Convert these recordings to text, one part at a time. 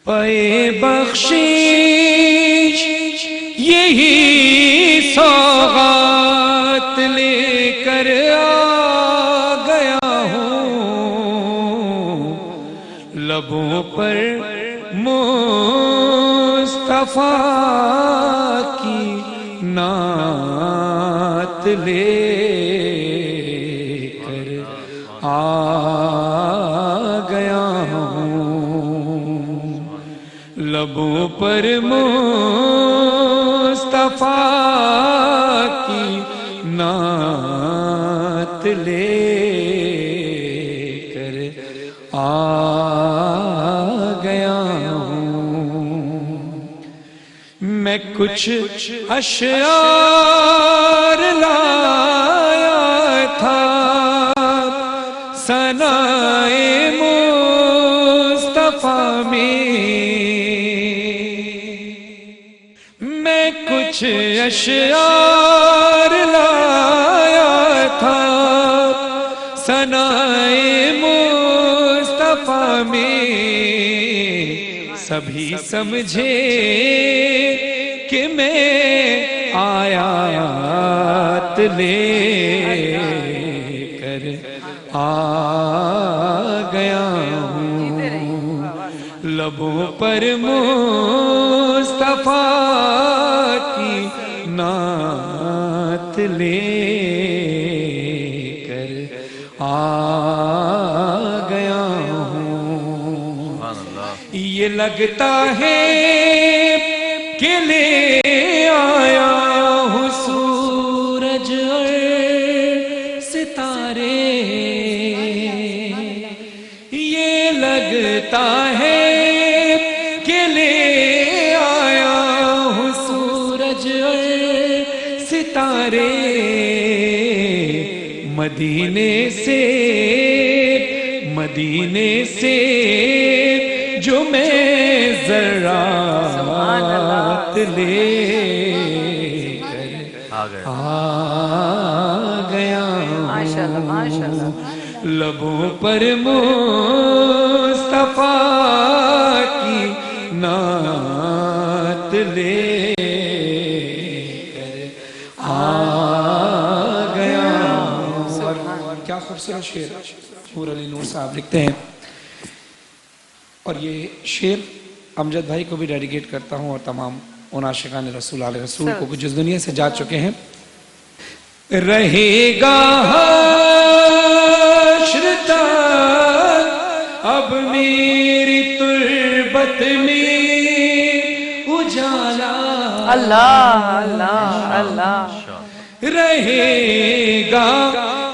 پے بخشش یہی سوغات لے کر آ گیا ہوں، لبوں پر مصطفیٰ کی نعت لے کر آ گیا ہوں، لبوں پر مصطفیٰ کی نعت لے کر آ گیا ہوں۔ میں کچھ اشعار لایا تھا ثنائے مصطفیٰ میں، میں کچھ اشعار لایا تھا ثنائے مصطفیٰ میں، سبھی سمجھے کہ میں آیات لے کر آ گیا ہوں، لبوں پر مصطفیٰ کی نعت لے کر آ گیا ہوں۔ یہ لگتا ہے کہ لے آیا ہوں سورج اور ستارے، یہ لگتا ہے کہ لے آیا ہوں سورج اور ستارے، مدینے سے جو میں ذرات لے کر آ گیا ہوں، لبوں پر مصطفیٰ کی نعت لے کر آ گیا ہوں۔ کیا خوبصورت شعر نور علی نور صاحب لکھتے ہیں، اور یہ شعر امجد بھائی کو بھی ڈیڈیکیٹ کرتا ہوں اور تمام ان عاشقان رسول علیہ رسول کو جس دنیا سے جا چکے ہیں۔ رہے گا حشر تک اب میری تربت میں اجالا، اللہ اللہ اللہ، رہے گا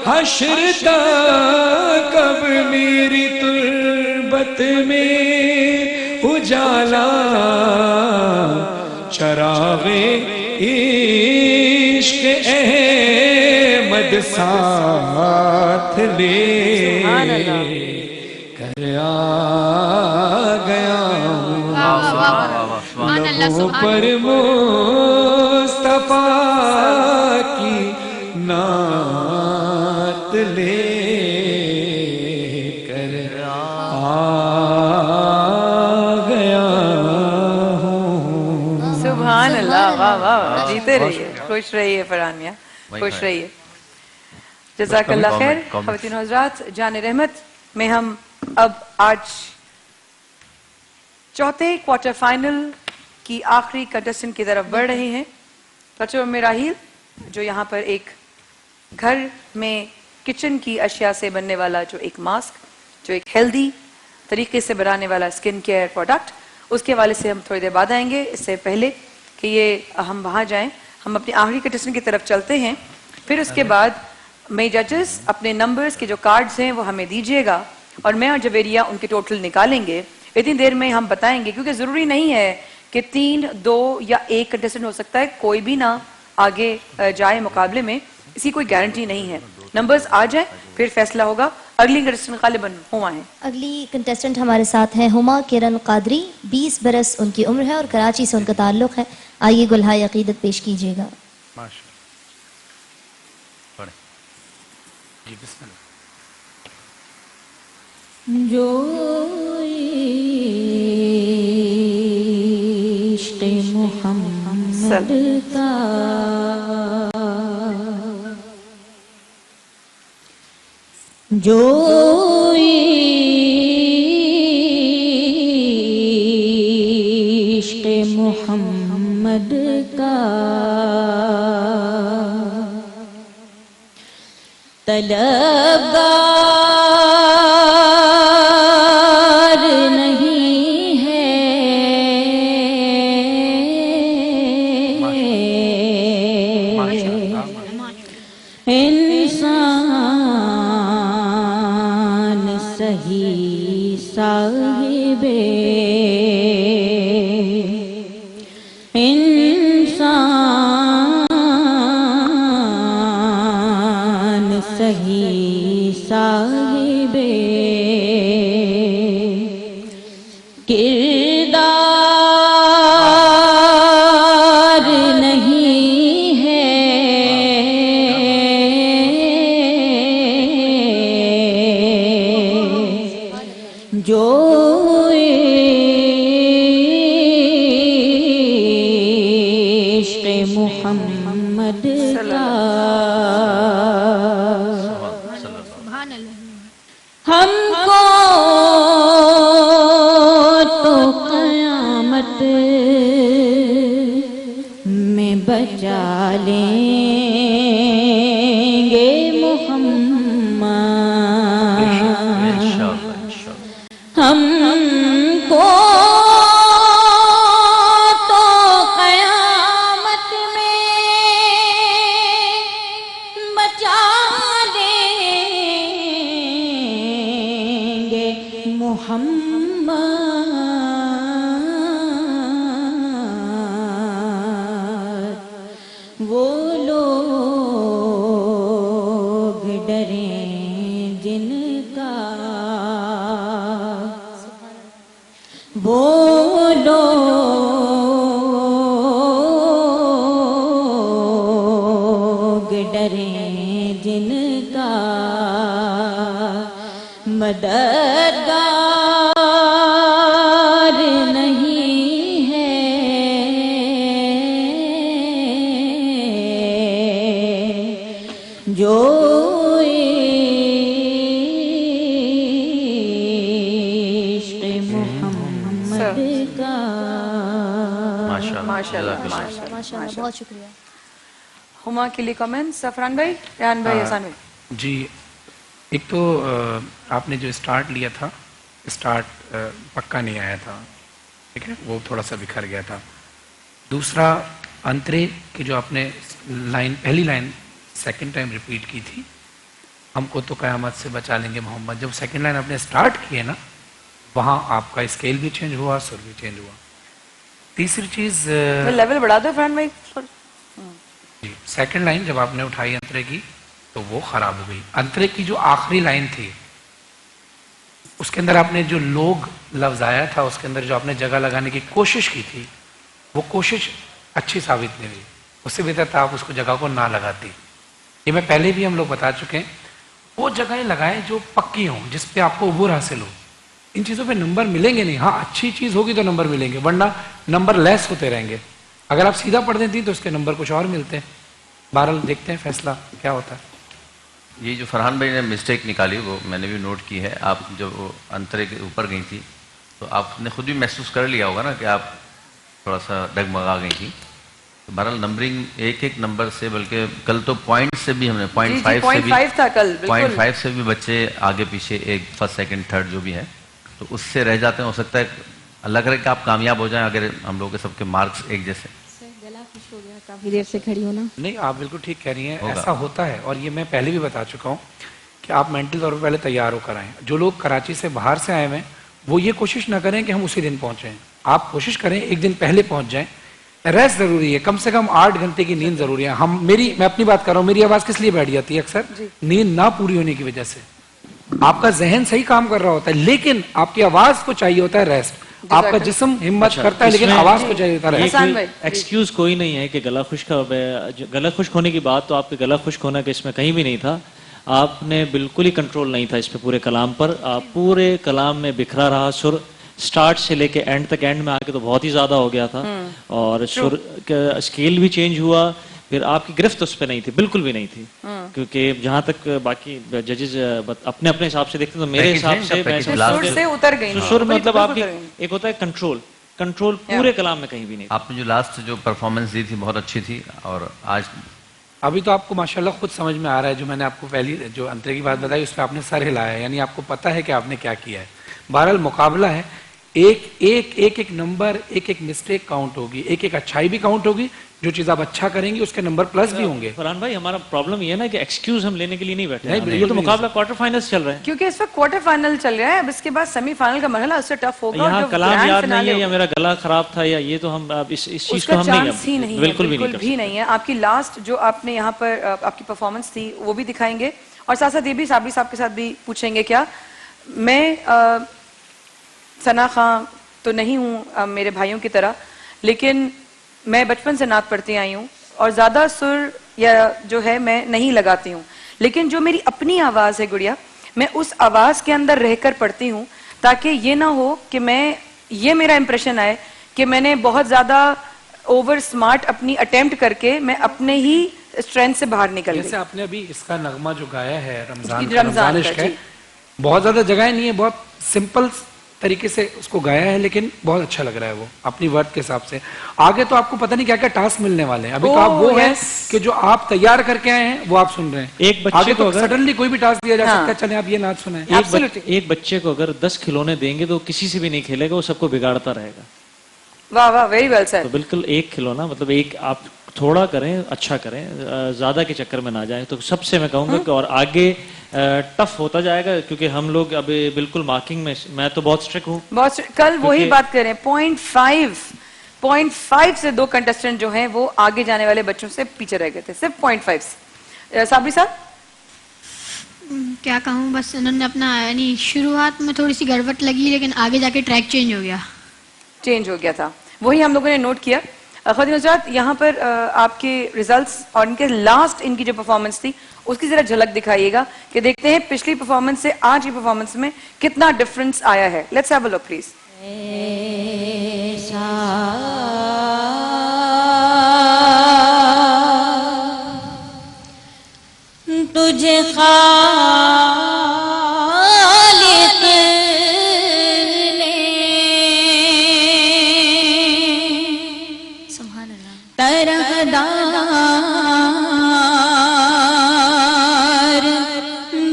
حشر تک اب میری تربت میں اجالا، چراغ عشق احمد ساتھ لے کر آ گیا ہوں، لبوں پر مصطفیٰ کی نعت لے کر آ گیا ہوں۔ سبحان اللہ، واہ واہ، جیتے رہیے، خوش رہیے فرحان میاں، خوش رہیے۔ جزاک اللہ خیر۔ خواتین و حضرات، جان رحمت میں ہم اب آج چوتھے کوارٹر فائنل کی آخری کنٹسٹنٹ کی طرف بڑھ رہے ہیں۔ بچوں میں راہیل جو یہاں پر ایک گھر میں کچن کی اشیاء سے بننے والا جو ایک ماسک، جو ایک ہیلدی طریقے سے بنانے والا سکن کیئر پروڈکٹ، اس کے حوالے سے ہم تھوڑی دیر بعد آئیں گے۔ اس سے پہلے کہ یہ ہم وہاں جائیں، ہم اپنی آخری کنٹسٹنٹ کی طرف چلتے ہیں۔ پھر اس کے بعد میں ججز اپنے نمبرز کے جو کارڈز ہیں وہ ہمیں دیجیے گا، اور میں اور جویریہ ان کے ٹوٹل نکالیں گے۔ اتنی دیر میں ہم بتائیں گے، کیونکہ ضروری نہیں ہے کہ 3، 2 یا 1 کنٹسٹنٹ ہو سکتا ہے، کوئی بھی نہ آگے جائے مقابلے میں، اسی کوئی گارنٹی نہیں ہے۔ نمبرز آ جائیں پھر فیصلہ ہوگا۔ اگلی کنٹسٹنٹ غالباً ہما ہے۔ اگلی کنٹسٹنٹ ہمارے ساتھ ہیں ہما کرن قادری، 20 برس ان کی عمر ہے اور کراچی سے ان کا تعلق ہے۔ آئیے گلہائے عقیدت پیش کیجیے گا۔ جو का जो इश्क़ मोहम्मद का तलबगार नहीं है इंसान सही साहिबे इंसान सही साहिबे किरदार नहीं है जो इश्क़ मोहम्मद का हमको तो क़यामत में बचा लेंगे मोहम्मद हमको तो क़यामत में बचा लेंगे मोहम्मद वो लोग डरें जिनका वो लोग डरें जिनका मददगार नहीं है जो इश्क़ मोहम्मद का माशाल्लाह माशाल्लाह, बहुत शुक्रिया। हुमा के लिए कमेंट, सफरान भाई, रेहान भाई, हसन भाई। जी, एक तो आपने जो स्टार्ट लिया था, स्टार्ट पक्का नहीं आया था, ठीक है, वो थोड़ा सा बिखर गया था। दूसरा, अंतरे की जो आपने लाइन, पहली लाइन सेकंड टाइम रिपीट की थी, हमको तो क़यामत से बचा लेंगे मोहम्मद, जब सेकंड लाइन आपने स्टार्ट की है ना, वहाँ आपका स्केल भी चेंज हुआ, सुर भी चेंज हुआ। तीसरी चीज़, लेवल बढ़ा दो फरहान भाई। जी, सेकंड लाइन जब आपने उठाई अंतरे की तो वो खराब हो गई। अंतरे की जो आखिरी लाइन थी उसके अंदर आपने जो लोग लफ्ज़ आया था, उसके अंदर जो आपने जगह लगाने की कोशिश की थी, वो कोशिश अच्छी साबित नहीं हुई। उससे बेहतर था आप उसको जगह को ना लगाती। ये मैं पहले भी हम लोग बता चुके हैं, वो जगहें लगाएं जो पक्की हों, जिस पे आपको उबूर हासिल हो। इन चीज़ों पे नंबर मिलेंगे नहीं, हाँ अच्छी चीज़ होगी तो नंबर मिलेंगे, वरना नंबर लेस होते रहेंगे। अगर आप सीधा पढ़ देती तो उसके नंबर कुछ और मिलते हैं। बहरहाल देखते हैं फैसला क्या होता है। ये जो फरहान भाई ने मिस्टेक निकाली वो मैंने भी नोट की है। आप जब वो अंतरे के ऊपर गई थी तो आपने खुद भी महसूस कर लिया होगा ना कि आप थोड़ा सा डगमगा गई थी। तो बहरहाल नंबरिंग एक एक नंबर से, बल्कि कल तो पॉइंट से भी हमने 0.5 था कल, 0.5 से भी बच्चे आगे पीछे, एक फर्स्ट सेकंड थर्ड जो भी है, तो उससे रह जाते हैं। हो सकता है अल्लाह करे कि आप कामयाब हो जाएं अगर हम लोग के सबके मार्क्स एक जैसे। गला खुश हो गया काफी देर से खड़ी होना। नहीं, आप बिल्कुल ठीक कह रही हैं, ऐसा होता है। और ये मैं पहले भी बता चुका हूँ कि आप मेंटल तौर पर पहले तैयार होकर आएँ। जो लोग कराची से बाहर से आए हुए हैं वो ये कोशिश ना करें कि हम उसी दिन पहुँचें। आप कोशिश करें एक दिन पहले पहुँच जाएं। रेस्ट ज़रूरी है, कम से कम 8 घंटे की नींद ज़रूरी है। मैं अपनी बात कर रहा हूँ, मेरी आवाज़ किस लिए बैठ जाती है अक्सर? नींद ना पूरी होने की वजह से। आपका जहन सही काम कर रहा होता है लेकिन आपकी आवाज़ को चाहिए होता है रेस्ट। आपका जिस्म हिम्मत करता है लेकिन आवाज़ को चाहिए होता है रेस्ट। एक्सक्यूज कोई नहीं है कि गला खुश्क होने की बात, तो आपके गला खुश्क होने के इसमें कहीं भी नहीं था। आपने बिल्कुल ही कंट्रोल नहीं था इस पे पूरे कलाम पर। आप पूरे कलाम में बिखरा रहा सुर, स्टार्ट से लेके एंड तक, एंड में आके तो बहुत ही ज्यादा हो गया था और सुर का स्केल भी चेंज हुआ, फिर आपकी गिरफ्त उस पे नहीं थी, बिल्कुल भी नहीं थी, क्योंकि जहां तक बाकी जजेस अपने अपने हिसाब से देखते हैं तो मेरे हिसाब से मैं सुर से उतर गई, सुर मतलब आपकी एक होता है कंट्रोल पूरे कलाम में कहीं भी नहीं। आपने जो लास्ट जो परफॉर्मेंस दी थी बहुत अच्छी थी, और आज अभी तो आपको माशाल्लाह खुद समझ में आ रहा है, जो मैंने आपको पहली जो अंतरे की बात बताई उस पर आपने सर हिलाया है, यानी आपको पता है कि आपने क्या किया है। बहरहाल मुकाबला है, एक नंबर, एक मिस्टेक काउंट होगी, एक अच्छाई भी काउंट होगी, जो चीज आप अच्छा करेंगे उसके नंबर प्लस भी होंगे। फरहान भाई हमारा प्रॉब्लम ये है ना कि एक्सक्यूज हम लेने के लिए नहीं बैठे नहीं, हैं, बिल्कुल तो नहीं। मुकाबला क्वार्टर फाइनल्स चल रहे हैं, क्योंकि इस वक्त क्वार्टर फाइनल चल रहा है, अब इसके बाद सेमीफाइनल का मरहला उससे टफ होगा। और यहाँ जो कलाम ग्रैंड याद फिनाले नहीं है या होगा, मेरा गला खराब था या ये तो हम अब इस चीज उसका को हम नहीं चांस ही नहीं है, बिल्कुल भी नहीं है। आपकी लास्ट जो आपने यहाँ पर आपकी परफॉर्मेंस थी वो भी दिखाएंगे, और साथ साथ ये भी साबरी साहब के साथ भी पूछेंगे। क्या मैं सना खां तो नहीं हूँ मेरे भाइयों की तरह, लेकिन मैं बचपन से नात पढ़ती आई हूँ और ज़्यादा सुर या जो है मैं नहीं लगाती हूँ, लेकिन जो मेरी अपनी आवाज़ है गुड़िया, मैं उस आवाज़ के अंदर रहकर पढ़ती हूँ, ताकि ये ना हो कि ये मेरा इंप्रेशन आए कि मैंने बहुत ज़्यादा ओवर स्मार्ट अपनी अटेम्प्ट करके मैं अपने ही स्ट्रेंथ से बाहर निकल गई। जैसे आपने अभी इसका नगमा जो गाया है रमजान रमजान का, इश्क है, बहुत ज्यादा जगह नहीं है, बहुत सिंपल तरीके से उसको गाया है, लेकिन बहुत अच्छा लग रहा है वो अपनी वर्ड के हिसाब से। आगे तो आपको पता नहीं क्या क्या टास्क मिलने वाले हैं, अभी तो आप वो है कि जो आप तैयार करके आए हैं वो आप सुन रहे हैं। एक बच्चे आगे को तो अगर सडनली कोई भी टास्क दिया जा सकता है, चले आप ये नाच सुनाएं। एक बच्चे को अगर 10 खिलौने देंगे तो किसी से भी नहीं खेलेगा, वो सबको बिगाड़ता रहेगा। वाह वाह, वेरी वेल सर। तो बिल्कुल एक खिलौना, मतलब एक आप थोड़ा करें, अच्छा करें, ज्यादा के चक्कर में ना जाएं, तो सबसे मैं कहूंगा कि और आगे टफ होता जाएगा, क्योंकि हम लोग अभी बिल्कुल मार्किंग में, मैं तो बहुत स्ट्रिक्ट हूँ। कल वही बात करें, 0.5 से 2 कंटेस्टेंट जो हैं वो आगे जाने वाले बच्चों से पीछे रह गए थे, सिर्फ 0.5 से। साबरी साहब क्या कहूँ, बस उन्होंने अपना यानी शुरुआत में थोड़ी सी गड़बड़ लगी, लेकिन आगे जाके ट्रैक चेंज हो गया था, वही हम लोगों ने नोट किया। ख़वातीन हज़रात, यहाँ पर आपके रिजल्ट्स और इनके लास्ट इनकी जो परफॉर्मेंस थी उसकी जरा झलक दिखाइएगा कि देखते हैं पिछली परफॉर्मेंस से आज की परफॉर्मेंस में कितना डिफरेंस आया है। Let's have a look please. तुझे खालिक ने सुभान अल्लाह तरहदार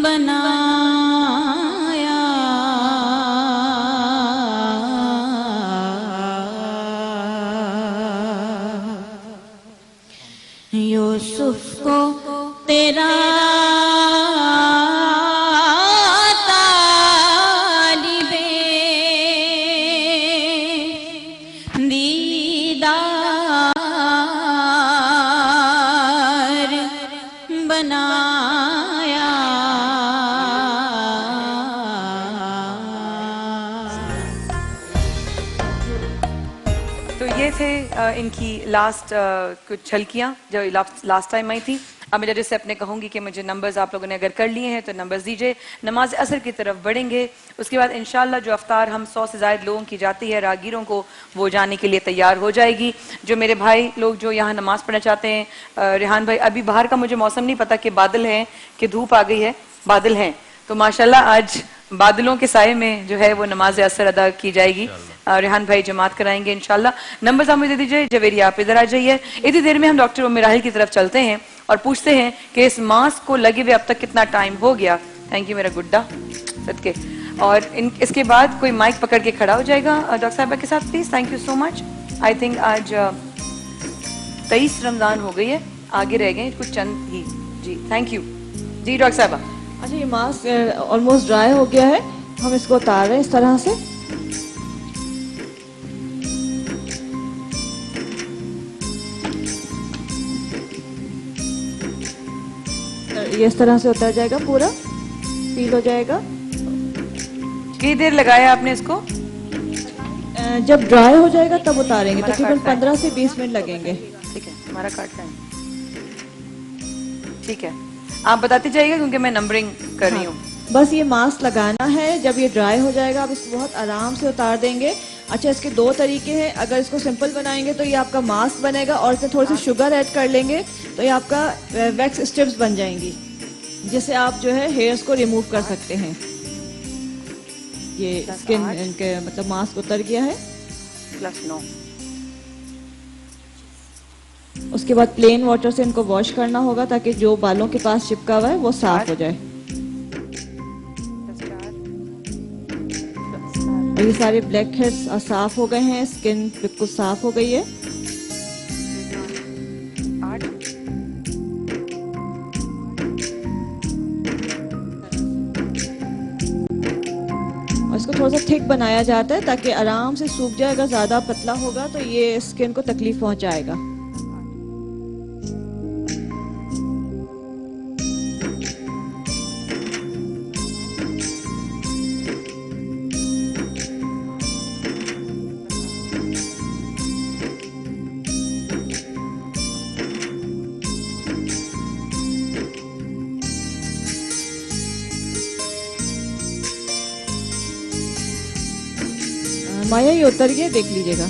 बनाया, यूसुफ को तेरा दीदार बनाया। तो ये थे इनकी लास्ट कुछ झलकियाँ जो लास्ट टाइम आई थी। अब मैं जजेस से अपने कहूंगी कि मुझे नंबर्स आप लोगों ने अगर कर लिए हैं तो नंबर्स दीजिए। नमाज असर की तरफ बढ़ेंगे, उसके बाद इंशाल्लाह जो अफ्तार हम 100 से ज़ायद लोगों की जाती है राहगीरों को, वो जाने के लिए तैयार हो जाएगी। जो मेरे भाई लोग जो यहाँ नमाज पढ़ना चाहते हैं, रेहान भाई, अभी बाहर का मुझे मौसम नहीं पता कि बादल हैं कि धूप आ गई है, बादल हैं, तो माशाल्लाह आज बादलों के साए में जो है वो नमाज असर अदा की जाएगी। रेहान भाई जमात कराएंगे इंशाल्लाह। नंबर आप मुझे दे दीजिए। जवेरी आप इधर आ जाइए। इतनी देर में हम डॉक्टर उम्मे राहिल की तरफ चलते हैं और पूछते हैं कि इस मास्क को लगे हुए अब तक कितना टाइम हो गया। थैंक यू मेरा गुड्डा सदके। और इसके बाद कोई माइक पकड़ के खड़ा हो जाएगा डॉक्टर साहबा के साथ please. Thank you so much. I think आज 23 रमजान हो गई है, आगे रह गए कुछ चंद ही। जी थैंक यू। जी डॉक्टर साहबा। अच्छा, ये मास्क ऑलमोस्ट ड्राई हो गया है, हम इसको उतार रहे हैं इस तरह से। ये इस तरह से उतर जाएगा, पूरा फील हो जाएगा। कितनी देर लगाया आपने इसको? जब ड्राई हो जाएगा तब उतारेंगे, तकरीबन 15 से 20 मिनट लगेंगे। ठीक है, हमारा कार्ड का है। ठीक है, आप बताते जाइएगा क्योंकि मैं नंबरिंग कर रही हूँ। बस ये मास्क लगाना है। जब ये ड्राई हो जाएगा आप इसको बहुत आराम से उतार देंगे। अच्छा, इसके दो तरीके हैं। अगर इसको सिंपल बनाएंगे तो ये आपका मास्क बनेगा, और इसमें थोड़ी सी शुगर ऐड कर लेंगे तो ये आपका वैक्स स्ट्रिप्स बन जाएंगी, जिससे आप जो है हेयर्स को रिमूव कर सकते हैं। ये स्किन इनके मतलब मास्क उतर गया है। +9। उसके बाद प्लेन वाटर से इनको वॉश करना होगा ताकि जो बालों के पास चिपका हुआ है वो साफ हो जाए। और ये सारे ब्लैक हेड्स साफ हो गए हैं, स्किन बिल्कुल साफ हो गई है। 8। और इसको थोड़ा सा थिक बनाया जाता है ताकि आराम से सूख जाए। अगर ज्यादा पतला होगा तो ये स्किन को तकलीफ पहुंचाएगा। माया ये उतर गया, देख लीजिएगा।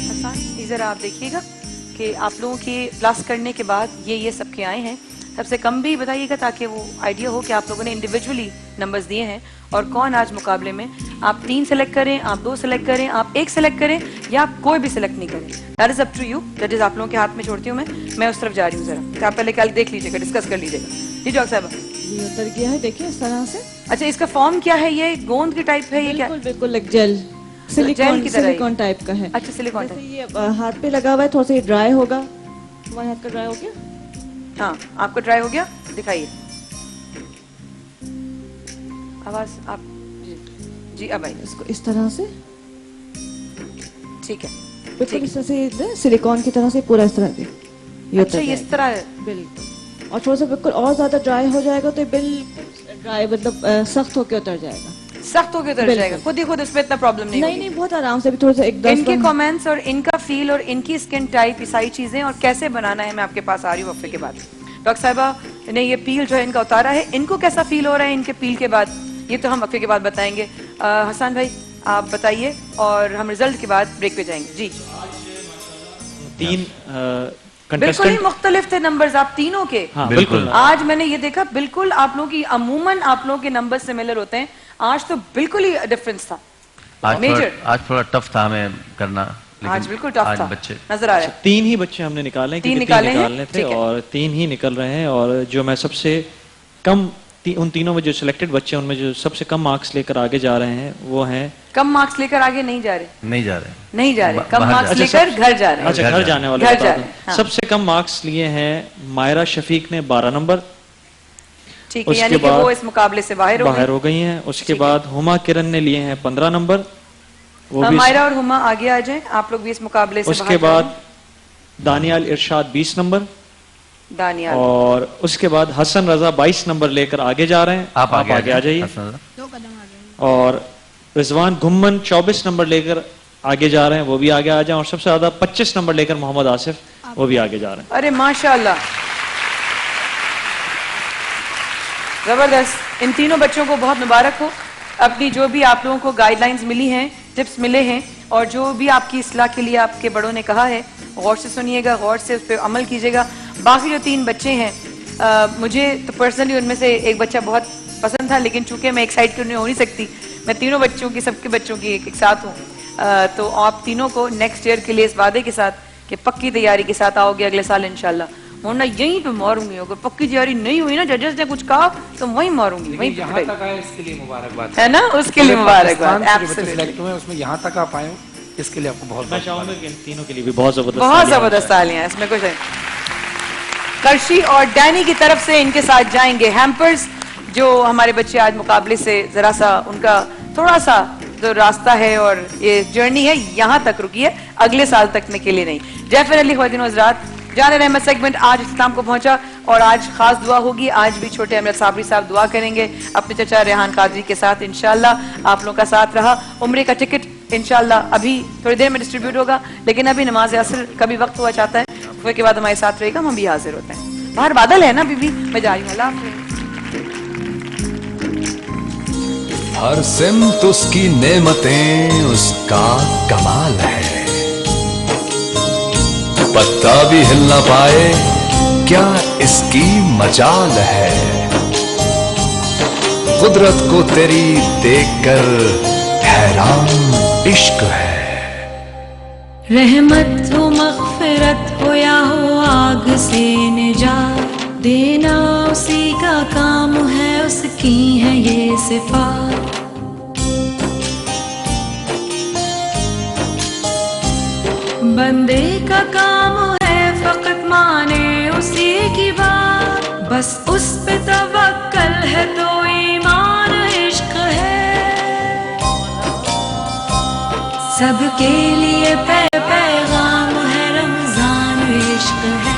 हसन, इधर आप देखिएगा कि आप लोगों के प्लस करने के बाद ये सबके आए हैं। सबसे कम भी बताइएगा ताकि वो आइडिया हो कि आप लोगों ने इंडिविजुअली नंबर्स दिए हैं और कौन आज मुकाबले में। आप 3 सेलेक्ट करें, आप 2 सेलेक्ट करें, आप 1 सेलेक्ट करें, या आप कोई भी सेलेक्ट नहीं करें। That is up to you. जजेस आप लोगों के हाथ में छोड़ती हूँ मैं उस तरफ जा रही हूँ जरा, तो आप पहले कल देख लीजिएगा, डिस्कस कर लीजिएगा। जी डॉक्टर साहब, ये उतर गया है, देखिए इस तरह से। अच्छा, इसका फॉर्म क्या है? ये गोंद की टाइप है? ये क्या? बिल्कुल बिल्कुल एक जेल जेल की तरह ही। सिलिकॉन टाइप का है। अच्छा, सिलिकॉन जैसे टाइप। ये हाथ पे लगा हुआ है, थोड़ा सा ये ड्राई होगा। तुम्हारे हाथ का ड्राई हो गया? हाँ, आपका ड्राई हो गया, दिखाइए आवाज। आप जी अब आइए। इसको इस तरह से ठीक है, बिल्कुल इस तरह से सिलिकॉन की तरह से पूरा इस तरह से ये अच्छा, ये इस तरह है। बिल्कुल। और थोड़ा सा बिल्कुल और ज्यादा ड्राई हो जाएगा तो बिल्कुल ड्राई मतलब सख्त होकर उतर जाएगा। सख्त होकर उतर जाएगा खुद ही खुद, इसमें इतना प्रॉब्लम नहीं होगी। नहीं, बहुत आराम से। भी थोड़ा सा एकदम इनके कमेंट्स और इनका फील और इनकी स्किन टाइप, ये सारी चीजें और कैसे बनाना है, मैं आपके पास आ रही हूँ वक्फे के बाद। डॉक्टर साहिबा ने ये पील जो है इनका उतारा है, इनको कैसा फील हो रहा है इनके पील के बाद, ये तो हम वक्फे के बाद बताएंगे। हसन भाई आप बताइए और हम रिजल्ट के बाद ब्रेक पे जाएंगे। जी, 3 बिल्कुल ही मुख्तलिफ थे नंबर्स आप तीनों के। हाँ, बिल्कुल। आज मैंने ये देखा, बिल्कुल आप लोगों की अमूमन आप लोगों के नंबर सिमिलर होते हैं, आज तो बिल्कुल ही डिफरेंस था। आज थोड़ा टफ था हमें करना, आज बिल्कुल टफ था, बच्चे नजर आ रहा है। 3 ही बच्चे हमने निकाले, क्योंकि 3 निकालने थे और 3 ही निकल रहे हैं। और जो मैं सबसे कम उन तीनों में जो सिलेक्टेड बच्चे, उनमें जो सबसे कम मार्क्स लेकर आगे जा रहे हैं वो हैं। कम मार्क्स लेकर आगे नहीं जा रहे, नहीं जा रहे, कम मार्क्स लेकर घर जा रहे हैं। अच्छा, घर जाने वाले घर बता जा दूं। रहे हैं, हाँ। सबसे कम मार्क्स लिए हैं मायरा शफीक ने 12 नंबर। ठीक है, यानी कि वो इस मुकाबले से बाहर हो गई हैं। उसके बाद हुमा किरण ने लिए हैं 15 नंबर। वो भी मायरा और हुमा आगे आ जाएं, आप लोग भी इस मुकाबले से उसके बाद दानियाल इरशाद 20 नंबर। दानियाल और उसके बाद हसन रजा 22 नंबर लेकर आगे जा रहे हैं। आप आगे आ जाइए। 2 कदम आगे। और रिजवान घुम्मन 24 नंबर लेकर आगे जा रहे हैं, वो भी आगे आ जाएं। और सबसे ज्यादा 25 नंबर लेकर मोहम्मद आसिफ, वो भी आगे जा रहे हैं। अरे माशाल्लाह, जबरदस्त। इन तीनों बच्चों को बहुत मुबारक हो। अपनी जो भी आप लोगों को गाइडलाइंस मिली हैं, टिप्स मिले हैं, और जो भी आपकी इस्लाह के लिए आपके बड़ों ने कहा है, गौर से सुनिएगा, गौर से उस पर अमल कीजिएगा। बाकी जो 3 बच्चे हैं, मुझे तो पर्सनली उनमें से एक बच्चा बहुत पसंद था, लेकिन चूंकि मैं एक साइड की उन्हें हो नहीं सकती, मैं तीनों बच्चों की, सबके बच्चों की एक साथ हूँ। तो आप तीनों को नेक्स्ट ईयर के लिए इस वादे के साथ कि पक्की तैयारी के साथ आओगे अगले साल इंशाल्लाह, वरना यहीं पे मारूंगी। अगर पक्की तैयारी नहीं हुई ना, जजेस ने कुछ कहा तो वहीं मारूंगी, वहीं यहाँ तक आए इसके लिए मुबारकबाद है ना, उसके लिए मुबारकबाद। सिलेक्ट हुए उसमें यहाँ तक आप आए हो, इसके लिए आपको बहुत मैं चाहूंगा कि इन तीनों के लिए भी बहुत जबरदस्त तालियां, इसमें कुछ है। कर्शी और डैनी की तरफ से इनके साथ जाएंगे हैम्पर्स। जो हमारे बच्चे आज मुकाबले से जरा सा उनका थोड़ा सा जो रास्ता है और ये जर्नी है यहाँ तक रुकी है, अगले साल तक के लिए नहीं। जैफर अली ख्वातीन हज़रात, जान रहमत सेगमेंट आज इख्तिताम को पहुंचा और आज खास दुआ होगी। आज भी छोटे अमर साबरी साहब दुआ करेंगे अपने चचा रेहान कादरी के साथ। इंशाल्लाह आप लोगों का साथ रहा। उम्रे का टिकट इंशाल्लाह अभी थोड़ी देर में डिस्ट्रीब्यूट होगा, लेकिन अभी नमाज असर का भी वक्त हुआ चाहता है, उसके बाद हमारे साथ रहेगा, हम भी हाजिर होते हैं। बाहर बादल है ना बीबी, मैं जा रही हूँ, अल्लाह हाफ़िज़। हर सिमत उसकी नेमतें, उसका कमाल है, पत्ता भी हिल ना पाए, क्या इसकी मजाल है, कुदरत को तेरी देखकर हैरान इश्क है। रहमत हो मग़फ़िरत हो या हो आग से निजात, देना उसी का काम है, उसकी है ये सिफ़ात। बंदे का काम है फ़क़त माने उसी की बात, बस उस पे तवक्कल है तो ईमान इश्क है। सबके लिए पैगाम है, रमज़ान इश्क है।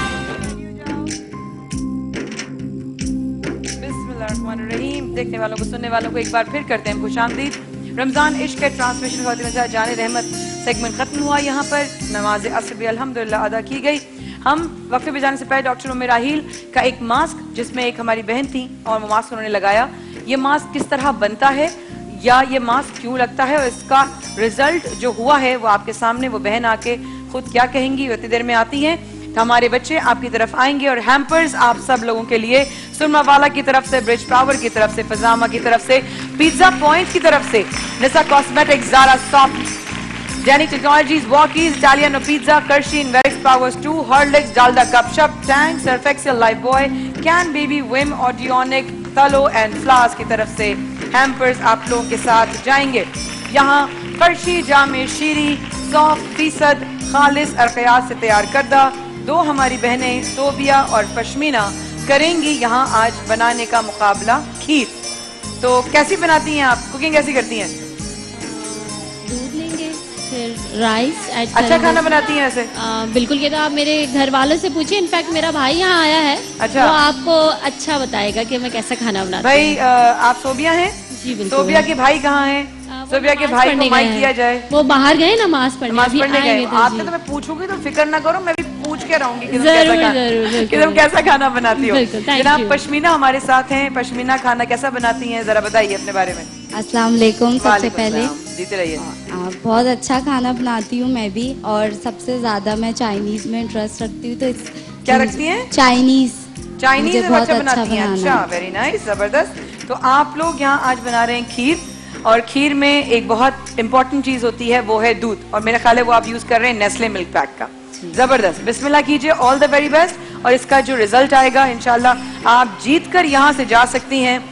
बिस्मिल्लाहिर्रहमानिर्रहीम। देखने वालों को, सुनने वालों को एक बार फिर करते हैं खुशामदीद। रमज़ान इश्क के ट्रांसमिशन खातिमा से जाने रहमत सेगमेंट खत्म हुआ। यहाँ पर नमाज असर भी अल्हम्दुलिल्लाह अदा की गई। हम वक्फे पे जाने से पहले डॉक्टर उम्मे राहील का एक मास्क, जिसमें एक हमारी बहन थी और वो मास्क उन्होंने लगाया, ये मास्क किस तरह बनता है या ये मास्क क्यों लगता है और इसका रिजल्ट जो हुआ है वो आपके सामने, वो बहन आके खुद क्या कहेंगी, इतनी देर में आती हैं। तो हमारे बच्चे आपकी तरफ आएंगे और हैम्पर्स आप सब लोगों के लिए सुरमा वाला की तरफ से, ब्रिज पावर की तरफ से, फजामा की तरफ से, पिज्जा पॉइंट की तरफ से, Nisa cosmetics, Zara soft, Danik Technologies, Walkies, Italiano Pizza, Kershin, Verix Powers 2, Horlicks, Dalda Cup Shop, Tang, Surf Excel, Lifebuoy, Can Baby, Wim, Audionic, Talo and Flask की तरफ से हैम्पर्स आप लोगों के साथ जाएंगे। यहाँ फर्शी जामे शीरी 100% खालिस अरक़ियात से तैयार करदा दो हमारी बहनें सोबिया और पश्मीना करेंगी यहाँ आज बनाने का मुकाबला खीर। तो कैसी बनाती हैं आप, कुकिंग कैसी करती हैं? दूध लेंगे, फिर राइस ऐड अच्छा खाना बनाती हैं ऐसे? बिल्कुल, ये तो आप मेरे घर वालों से पूछिए। इनफैक्ट मेरा भाई यहाँ आया है, अच्छा, वो आपको अच्छा बताएगा कि मैं कैसा खाना बनाती हूँ। भाई आप सोबिया हैं? जी बिल्कुल। सोबिया के भाई कहाँ हैं? सोबिया के भाई को माइक दिया जाए। वो बाहर गए नमाज पढ़ने गए। आपने तो मैं पूछूंगी तो फिक्र ना करो, मैं भी पूछ के रहूंगी कि तुम कैसा खाना बनाती हो। जनाब पश्मीना हमारे साथ हैं, पश्मीना खाना कैसा बनाती हैं जरा बताइए अपने बारे में। अस्सलाम वालेकुम। सबसे पहले जीते रहिए। बहुत अच्छा खाना बनाती हूँ मैं भी, और सबसे ज्यादा मैं चाइनीज में इंटरेस्ट रखती हूँ। तो क्या रखती हैं? चाइनीज बहुत अच्छा बनाती हैं। अच्छा, वेरी नाइस, जबरदस्त। तो आप लोग यहाँ आज बना रहे हैं खीर, और खीर में एक बहुत इंपॉर्टेंट चीज होती है, वो है दूध, और मेरा ख्याल है वो आप यूज कर रहे हैं नेस्ले मिल्क पैक का। जबरदस्त, बिस्मिल्लाह कीजिए, ऑल द वेरी बेस्ट। और इसका जो रिजल्ट आएगा इंशाल्लाह आप जीत कर यहाँ से जा सकती हैं।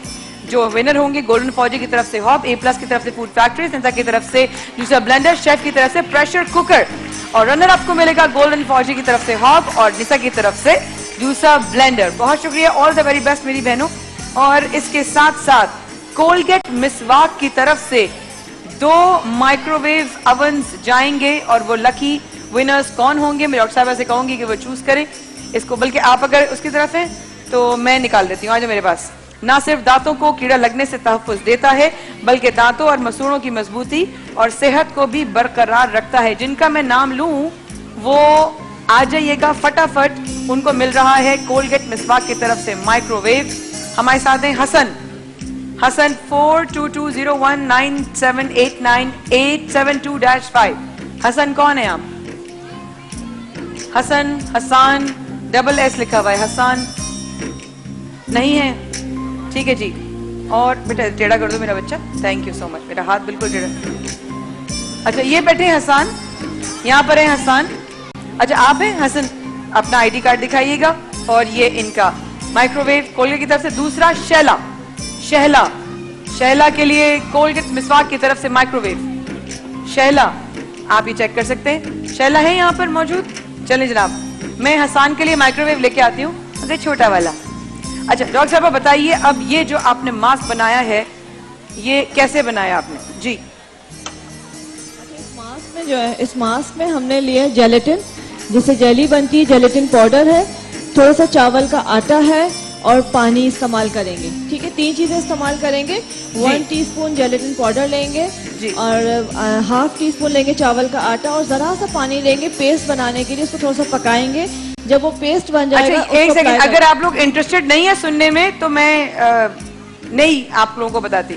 जो विनर होंगे गोल्डन फौजी की तरफ से हॉप, ए प्लस की तरफ से फूड फैक्ट्री, सेंसा की तरफ से जूसर ब्लेंडर, शेफ की तरफ से प्रेशर कुकर, और रनर अप को मिलेगा गोल्डन फौजी की तरफ से हॉप और निसा की तरफ से जूसर ब्लेंडर। बहुत शुक्रिया, ऑल द वेरी बेस्ट मेरी बहनों। और इसके साथ साथ कोलगेट मिसवाक की तरफ से 2 माइक्रोवेव अवन्स जाएंगे, और वो लकी विनर्स कौन होंगे मैं डॉक्टर साहब से कहूंगी कि वो चूज करें इसको, बल्कि आप अगर उसकी तरफ हैं तो मैं निकाल देती हूँ। आज मेरे पास ना सिर्फ दांतों को कीड़ा लगने से तहफ़्फ़ुज़ देता है, बल्कि दांतों और मसूड़ों की मजबूती और सेहत को भी बरकरार रखता है। जिनका मैं नाम लूं वो आ जाइएगा फटाफट, उनको मिल रहा है कोलगेट मिसवाक की तरफ से माइक्रोवेव। हमारे साथ हैं हसन 422019789872-5। हसन कौन है आप? हसन, हसान, डबल एस लिखा हुआ है, हसान नहीं है, ठीक है जी। और बेटा टेढ़ा कर दो मेरा बच्चा, थैंक यू सो मच, मेरा हाथ बिल्कुल टेढ़ा। अच्छा ये बैठे हसान, यहाँ पर है हसान। अच्छा आप हैं हसन, अपना आईडी कार्ड दिखाइएगा। और ये इनका माइक्रोवेव कोलगेट की तरफ से। दूसरा शैला, शैला के लिए कोलगेट मिसवाक की तरफ से माइक्रोवेव। शैला आप ये चेक कर सकते हैं, शैला है यहाँ पर मौजूद। चलिए जनाब, मैं हसान के लिए माइक्रोवेव लेके आती हूँ, अगर छोटा वाला। अच्छा डॉक्टर साहब बताइए, अब ये जो आपने मास्क बनाया है ये कैसे बनाया आपने जी? इस मास्क में जो है, इस मास्क में हमने लिया जेलेटिन, जिससे जेली बनती है, जेलेटिन पाउडर है, थोड़ा सा चावल का आटा है और पानी इस्तेमाल करेंगे। ठीक है, 3 चीजें इस्तेमाल करेंगे। 1 टीस्पून जेलेटिन पाउडर लेंगे और ½ टीस्पून लेंगे चावल का आटा, और जरा सा पानी लेंगे पेस्ट बनाने के लिए। इसको थोड़ा सा पकाएंगे जब वो पेस्ट बन जाएगा अच्छा एक सेकंड, अगर आप लोग इंटरेस्टेड नहीं है सुनने में तो मैं नहीं आप लोगों को बताती,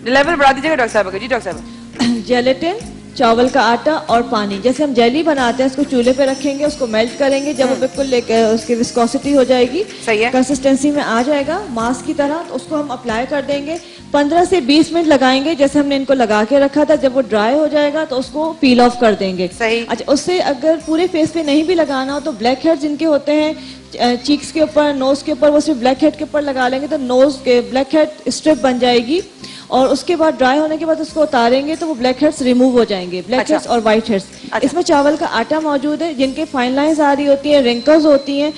लेवल बढ़ा दीजिएगा डॉक्टर साहब का। जी डॉक्टर साहब। जेलेटिन, चावल का आटा और पानी, जैसे हम जेली बनाते हैं उसको चूल्हे पे रखेंगे, उसको मेल्ट करेंगे, जब वो बिल्कुल उसकी विस्कोसिटी हो जाएगी, सही है, कंसिस्टेंसी में आ जाएगा मास्क की तरह, तो उसको हम अप्लाई कर देंगे। 15 से 20 मिनट लगाएंगे जैसे हमने इनको लगा के रखा था। जब वो ड्राई हो जाएगा तो उसको पील ऑफ कर देंगे। सही। अच्छा, उससे अगर पूरे फेस पे नहीं भी लगाना हो तो ब्लैक हेड जिनके होते हैं चीक्स के ऊपर, नोज के ऊपर, वो सिर्फ ब्लैक हेड के ऊपर लगा लेंगे तो नोज के ब्लैक हेड स्ट्रिप बन जाएगी, और उसके बाद ड्राई होने के बाद उसको उतारेंगे तो वो ब्लैक हेड्स रिमूव हो जाएंगे, ब्लैक हेड्स और व्हाइट हेड्स। इसमें चावल का आटा मौजूद है, जिनके फाइन लाइंस आ रही होती है, रिंकल्स होती हैं,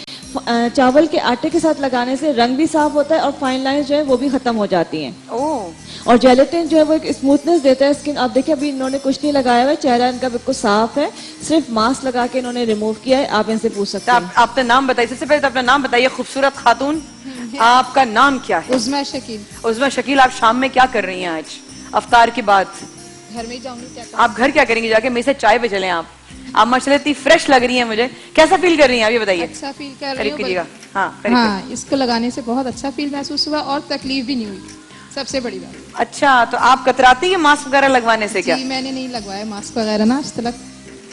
चावल के आटे के साथ लगाने से रंग भी साफ होता है और फाइन लाइंस जो है वो भी खत्म हो जाती हैं। और जेलेटिन जो है वो एक स्मूथनेस देता है स्किन। आप देखिए अभी इन्होंने कुछ नहीं लगाया हुआ है, चेहरा इनका बिल्कुल साफ है, सिर्फ मास्क लगा के इन्होंने रिमूव किया है। आप इनसे पूछ सकते हैं। आप अपना नाम बताइए, सबसे पहले तो अपना नाम बताइए खूबसूरत खातून, आपका नाम क्या है? उज़्मा शकील। उज़्मा शकील, आप शाम में क्या कर रही हैं आज अफ्तार के बाद? घर में जाऊंगी। क्या आप घर क्या करेंगी जाके? मेरे से चाय पे चलें आप माशाल्लाह इतनी फ्रेश लग रही हैं मुझे। कैसा फील कर रही हैं आप ये बताइए? अच्छा फील कर रही हूँ। हाँ, इसको लगाने से बहुत अच्छा फील महसूस हुआ और तकलीफ भी नहीं हुई, सबसे बड़ी बात। अच्छा, तो आप कतराती है मास्क वगैरह लगवाने से? क्या जी मैंने नहीं लगवाया मास्क वगैरह ना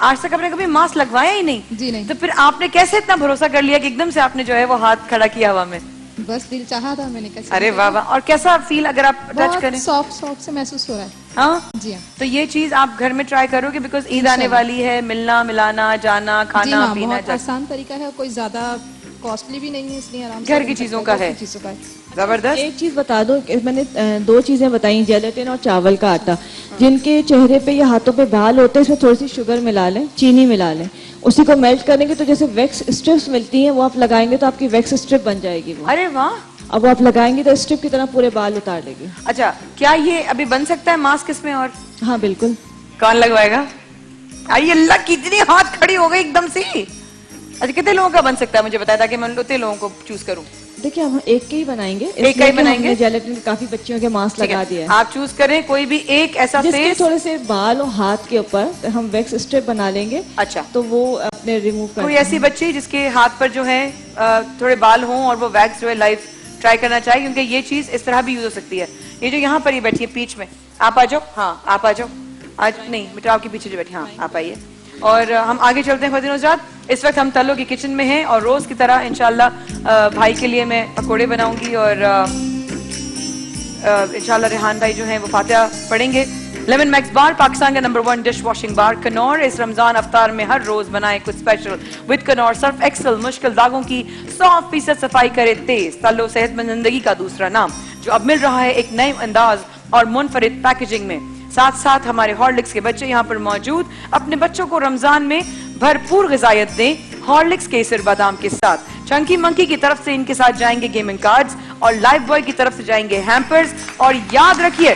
आज तक आपने कभी मास्क लगवाया ही नहीं? जी नहीं। तो फिर आपने कैसे इतना भरोसा कर लिया कि एकदम से आपने जो है वो हाथ खड़ा किया हवा में? बस दिल चाहा था, मैंने कैसे। अरे वाह वाह। और कैसा फील अगर आप टच करें? सॉफ्ट सॉफ्ट से महसूस हो रहा है। हाँ जी हाँ। तो ये चीज आप घर में ट्राई करोगे बिकॉज ईद आने वाली है, मिलना मिलाना जाना खाना पीना। बहुत आसान तरीका है, कोई ज्यादा कॉस्टली भी नहीं है, इसलिए आराम से घर की चीजों का है। जबरदस्त। एक चीज बता दो, मैंने 2 चीजें बताई, जेलेटिन और चावल का आटा। जिनके चेहरे पे या हाथों पे बाल होते हैं इसमें थोड़ी सी शुगर मिला लें, चीनी मिला लें, उसी को मेल्ट करेंगे तो जैसे वैक्स स्ट्रिप्स मिलती हैं वो आप लगाएंगे तो आपकी वैक्स स्ट्रिप बन जाएगी वो। अरे वाह। अब वो आप लगाएंगे तो स्ट्रिप की तरह पूरे बाल उतार लेगी। अच्छा, क्या ये अभी बन सकता है मास्क इसमें? और हाँ बिल्कुल। कौन लगवाएगा? आइए, अल्लाह कितनी हाथ खड़ी हो गई एकदम से। अच्छा, कितने लोगों का बन सकता है मुझे बताया ताकि मैं उतने लोगों को चूज करूं? देखिए हम एक के ही बनाएंगे, एक का ही बनाएंगे। जेलेटिन काफी बच्चियों के मास्क लगा दिया है। आप चूज करें कोई भी एक ऐसा जिसके थोड़े से बाल और हाथ के ऊपर हम वैक्स स्ट्रिप बना लेंगे। अच्छा, तो वो अपने रिमूव कर। कोई ऐसी बच्ची जिसके हाथ पर जो है थोड़े बाल हों और वो वैक्स जो है लाइव ट्राई करना चाहिए, क्योंकि ये चीज इस तरह भी यूज हो सकती है। ये जो यहाँ पर ये बैठी है पीछ में, आप आ जाओ। हाँ आप आ जाओ। आज नहीं बेटा, आपके पीछे जो बैठी, हाँ आप आइए। और हम आगे चलते हैं ख्वातीन हज़रात। इस वक्त हम तल्लो की किचन में हैं और रोज की तरह इंशाल्लाह भाई के लिए मैं पकोड़े बनाऊंगी और इंशाल्लाह रेहान भाई जो हैं वो फातिहा पढ़ेंगे। लेमन मैक्स बार पाकिस्तान का नंबर 1 डिश वॉशिंग बार कनौर इस रमजान अफ्तार में हर रोज बनाए कुछ special with Knorr Surf Excel. मुश्किल दागों की 100% सफाई करे तेज। तल्लो सेहतमंद जिंदगी का दूसरा नाम जो अब मिल रहा है एक नए अंदाज और मुनफरिद पैकेजिंग में। साथ साथ हमारे हॉर्लिक्स के बच्चे यहाँ पर मौजूद। अपने बच्चों को रमजान में भरपूर ग़िज़ायत दें हॉर्लिक्स केसर बादाम के साथ। चंकी मंकी की तरफ से इनके साथ जाएंगे गेमिंग कार्ड्स और लाइफ बॉय की तरफ से जाएंगे हैम्पर्स। और याद रखिए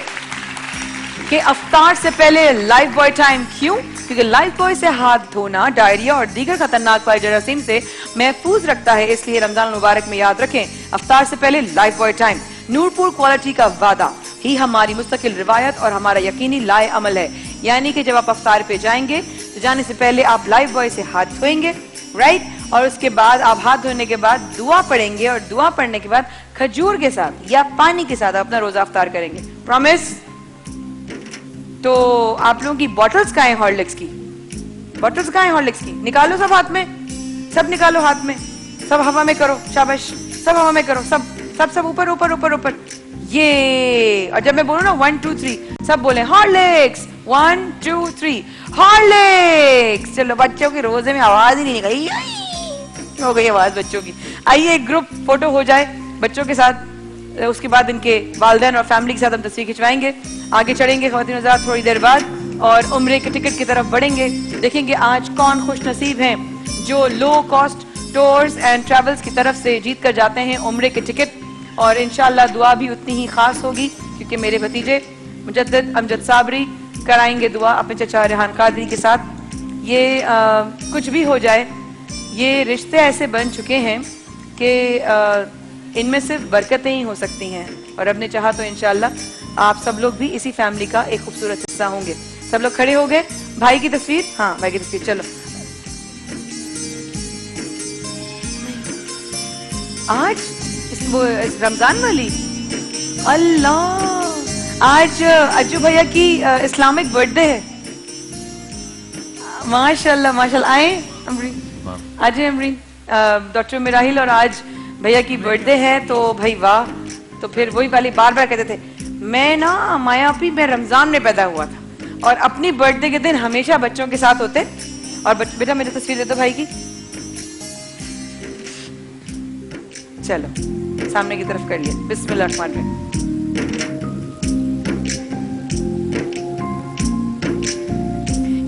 कि अफ्तार से पहले लाइफ बॉय टाइम। क्यों? क्योंकि लाइफ बॉय से हाथ धोना डायरिया और दीगर खतरनाक वायरस जरासीम से महफूज रखता है, इसलिए रमजान मुबारक में याद रखें अफ्तार से पहले Lifebuoy time. Noorpur quality का वादा ही हमारी मुस्तकिल रिवायत और हमारा यकीनी लाए अमल है। यानी कि जब आप अफ्तार पे जाएंगे तो जाने से पहले आप लाइफ बॉय से हाथ धोएंगे, राइट? और उसके बाद आप हाथ धोने के बाद दुआ पढ़ेंगे और दुआ पढ़ने के बाद खजूर के साथ या पानी के साथ अपना रोजा अफ्तार करेंगे। प्रॉमिस? तो आप लोगों की बॉटल्स कहाँ हैं हॉर्लिक्स की? बॉटल्स कहाँ हैं हॉर्लिक्स की? निकालो सब हाथ में, सब निकालो हाथ में, सब हवा में करो, शाबाश, सब हवा में करो, सब सब सब ऊपर ऊपर ऊपर ऊपर। ये और जब मैं बोलूं ना 1 2 3 सब बोले हॉर्लिक्स। 1 2 3 हॉर्लिक्स। चलो बच्चों के रोजे में आवाज ही नहीं निकली, हो गई आवाज बच्चों की। आइए एक ग्रुप फोटो हो जाए बच्चों के साथ, उसके बाद इनके वालिदैन और फैमिली के साथ हम तस्वीर खिंचवाएंगे। आगे चढ़ेंगे ख्वातीन हज़रात थोड़ी देर बाद और उम्रे के टिकट की तरफ बढ़ेंगे। देखेंगे आज कौन खुश नसीब हैं जो low cost tours and travels की तरफ से जीत कर जाते हैं उम्रे के टिकट। और इंशाल्लाह दुआ भी उतनी ही खास होगी क्योंकि मेरे भतीजे मुजद्दिद अमजद साबरी कराएंगे दुआ अपने चचा रेहान कादरी के साथ। ये कुछ भी हो जाए, ये रिश्ते ऐसे बन चुके हैं कि इनमें सिर्फ बरकतें ही हो सकती हैं और रब ने चाहा तो इंशाल्लाह आप सब लोग भी इसी फैमिली का एक खूबसूरत हिस्सा होंगे। सब लोग खड़े हो गए। भाई की तस्वीर, हाँ भाई की तस्वीर, चलो آج وہ رمضان والی اللہ آج اجو بھیا کی اسلامک برتھ ڈے ہے. ماشاء اللہ ماشاء اللہ. آئے امرین, آج امرین ڈاکٹر مراحل اور آج بھیا کی برتھ ڈے ہے تو بھائی واہ. تو پھر وہی والی بار بار کہتے تھے میں نا مایا پی میں رمضان میں پیدا ہوا تھا اور اپنی برتھ ڈے کے دن ہمیشہ بچوں کے ساتھ ہوتے. اور بیٹا میری تصویر دے دو بھائی کی. چلو سامنے کی طرف کر لیا. بسم اللہ الرحمن الرحیم.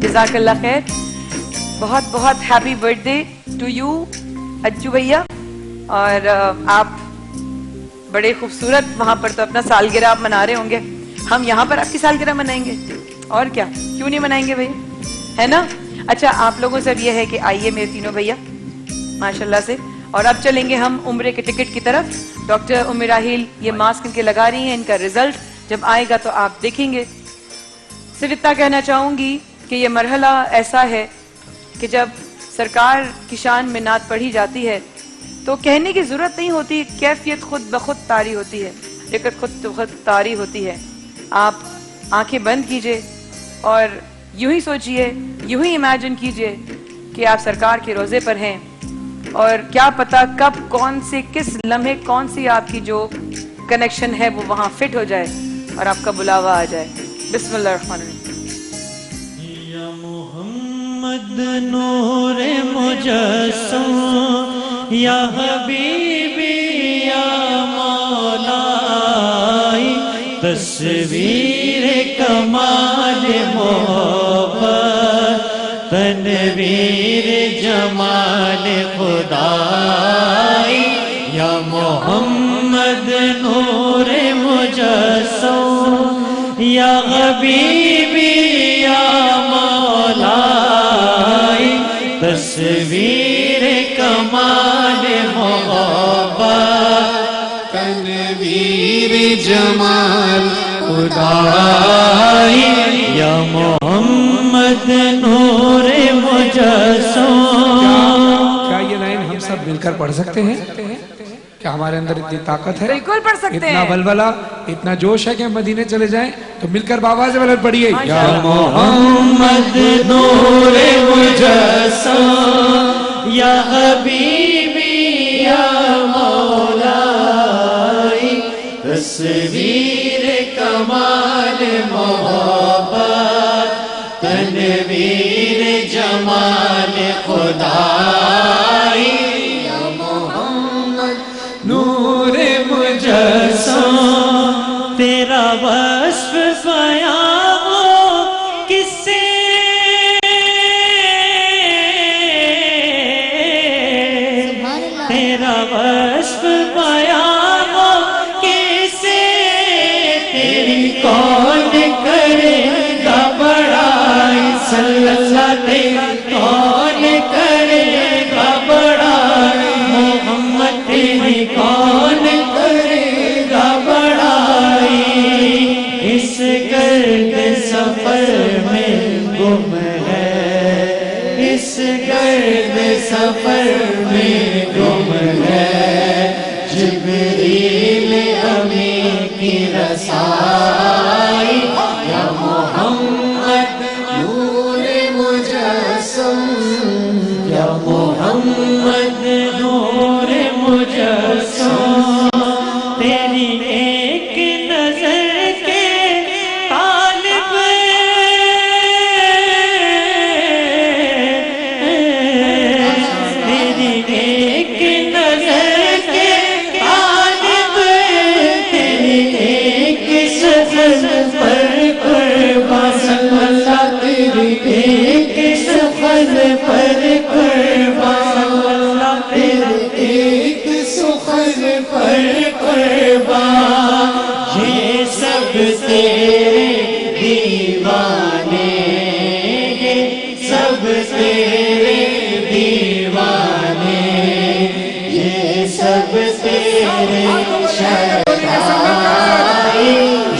جزاک اللہ خیر. بہت بہت happy birthday to you Ajju بھیا. اور آپ بڑے خوبصورت وہاں پر تو اپنا سالگرہ آپ منا رہے ہوں گے. ہم یہاں پر آپ کی سالگرہ منائیں گے اور کیا, کیوں نہیں منائیں گے بھیا, ہے نا. اچھا آپ لوگوں سے اب یہ ہے کہ آئیے میرے تینوں بھیا ماشاءاللہ سے. اور اب چلیں گے ہم عمرے کے ٹکٹ کی طرف. ڈاکٹر ام راحیل یہ ماسک ان کے لگا رہی ہیں, ان کا رزلٹ جب آئے گا تو آپ دیکھیں گے. صرف اتنا کہنا چاہوں گی کہ یہ مرحلہ ایسا ہے کہ جب سرکار کی شان میں نعت پڑھی جاتی ہے تو کہنے کی ضرورت نہیں ہوتی, کیفیت خود بخود طاری ہوتی ہے, ٹکٹ خود بخود طاری ہوتی ہے. آپ آنکھیں بند کیجئے اور یوں ہی سوچئے, یوں ہی امیجن کیجئے کہ آپ سرکار کے روزے پر ہیں اور کیا پتا کب کون سے کس لمحے کون سی آپ کی جو کنیکشن ہے وہ وہاں فٹ ہو جائے اور آپ کا بلاوا آ جائے. بسم اللہ الرحمن الرحیم. یا محمد نور مجسم یا حبیبی یا مولا, تصویر کمال محبت تنویر جمال خدائی. یا محمد نور مجسم یا حبیبی یا مولائی, تصویر کمال محبت تنویر جمال خدائی. یا محمد نور مجسم. کیا یہ لائن ہم سب مل کر پڑھ سکتے ہیں؟ کیا ہمارے اندر اتنی طاقت ہے؟ بالکل پڑھ سکتے ہیں. اتنا ولولہ, اتنا جوش ہے کہ ہم مدینے چلے جائیں تو مل کر بآواز بلند پڑھیے. یا محمد نور مجسم یا حبیبی یا مولائی, تصویر کمال محبت تنویر جمال خدائی. یا محمد نور مجسم, تیرا وصف بیان ہو کس سے, تیرا وصف بیان ہو کس سے, تیری کون کرے گا بڑائی. صلی اللہ تیری کون کرے گا بڑائی. محمد تیری کون کرے گا بڑائی. اس گرد سفر میں گم ہے, اس گرد سفر میں گم ہے, جبریل امین کی رسائی. یا محمد نور مجسم یا محمد نور مجسم, تیری ایک نظر کے طالب, تیری ایک نظر کے طالب, تیری ایک سفر پر قربان. صلی اللہ تیری ایک سفر پر قربان. تیری ایک سفر پر قربان. یہ سب تیرے دیوانے, یہ سب تیرے دیوانے, یہ سب تیرے شہدائی.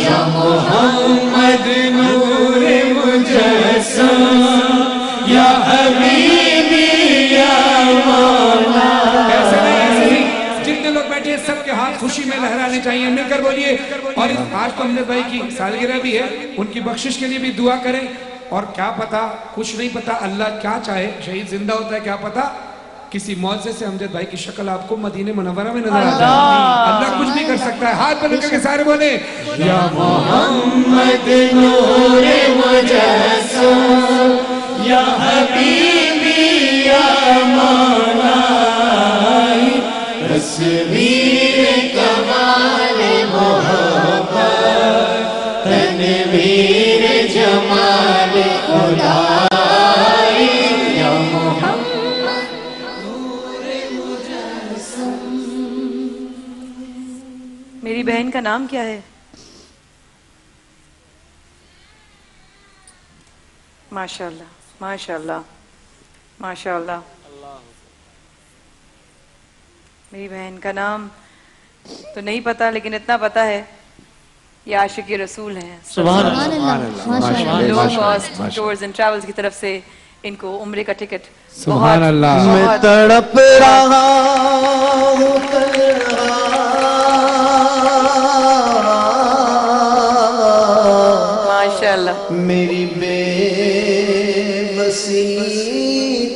یا محمد نور مجسم یا حبیبی یا مولا. ایسے نہیں, جتنے لوگ خوشی میں لہرانے چاہیے. مل کر بولیے. اور آج تو امجد بھائی کی سالگرہ بھی ہے, ان کی بخشش کے لیے بھی دعا کریں. اور کیا پتا, کچھ نہیں پتا, اللہ کیا چاہے, شہید زندہ ہوتا ہے, کیا پتا کسی معجزے سے امجد بھائی کی شکل آپ کو مدینہ منورہ میں نظر آتا ہے. اللہ کچھ بھی کر سکتا ہے. ہاتھ بلند کر کے سارے بولے یا محمد نور مجسم یا حبیبی یا مولائی تصویر کمال محبت تنویر جمال خدائی یا محمد نور مجسم. میری بہن کا نام کیا ہے؟ ماشاءاللہ ماشاءاللہ ماشاءاللہ. میری بہن کا نام تو نہیں پتا, لیکن اتنا پتا ہے یہ عاشق رسول ہیں. سبحان اللہ. Low cost tours and travels کی طرف سے ان کو عمرے کا ٹکٹ. سبحان اللہ. میں تڑپ رہا ہوں ماشاءاللہ. میری بے بسی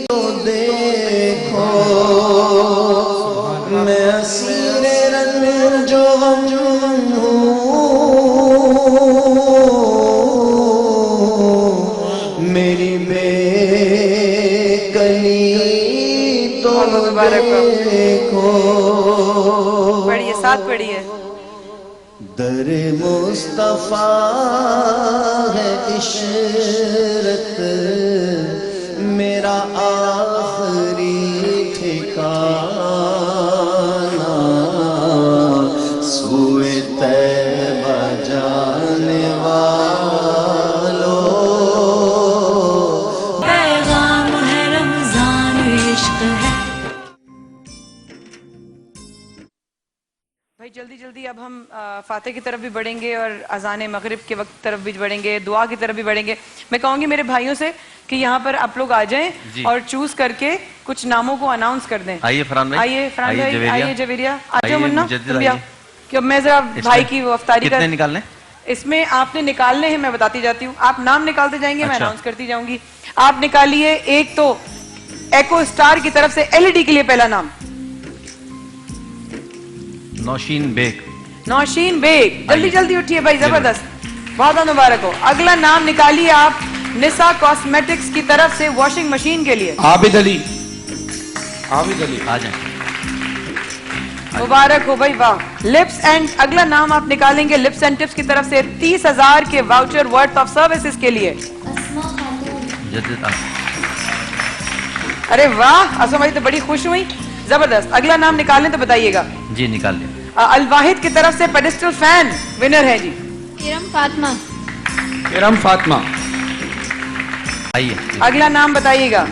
تو دیکھو, میں اسیر رنج و غم ہوں, میری بے کلی تو دیکھو. پڑھیے, ساتھ پڑھیے. در مصطفیٰ ہے عشرت, میرا آخری ٹھکانہ, سوئے طیبہ جانے والو. پیغام ہے رمضان عشق ہے. بھائی جلدی جلدی اب ہم فاتح کی طرف بھی بڑھیں گے اور اذان مغرب کے وقت طرف بھی بڑھیں گے, دعا کی طرف بھی بڑھیں گے. میں کہوں گی میرے بھائیوں سے کہ یہاں پر آپ لوگ آ جائیں اور چوز کر کے کچھ ناموں کو اناؤنس کر دیں. آئیے فرحان بھائی, آئیے فرحان بھائی, آئیے جویریہ, آ جاؤ منا مجدد تم بھی آؤ. کہ میں ذرا بھائی کی وہ افطاری کتنے نکالنے؟ اس میں آپ نے نکالنے ہیں, میں بتاتی جاتی ہوں. آپ نام نکالتے جائیں گے, میں اناؤنس کرتی جاؤں گی. آپ نکالیے. ایک تو ایکو اسٹار کی طرف سے ایل ای ڈی کے لیے پہلا نام نوشین بیگ. نوشین بیگ, جلدی جلدی اٹھیے بھائی, زبردست, بہت بہت مبارک ہو. اگلا نام نکالیے آپ نسا کاسمیٹکس کی طرف سے واشنگ مشین کے لیے. عابد علی. عابد علی آ جائیں. مبارک ہو بھائی, واہ. لپس اینڈ, اگلا نام آپ نکالیں گے لپس اینڈ ٹپس کی طرف سے 30,000 کے واؤچر ورتھ آف سروسز کے لیے. مجدد ارے واہ, اسما بھائی تو بڑی خوش ہوئی, زبردست. اگلا نام نکالیں تو بتائیے گا. جی نکال لیں. الواحد کی طرف سے پیڈسٹل فین ونر ہے جی. ارم فاطمہ. ارم فاطمہ. آئیے. اگلا نام بتائیے گا.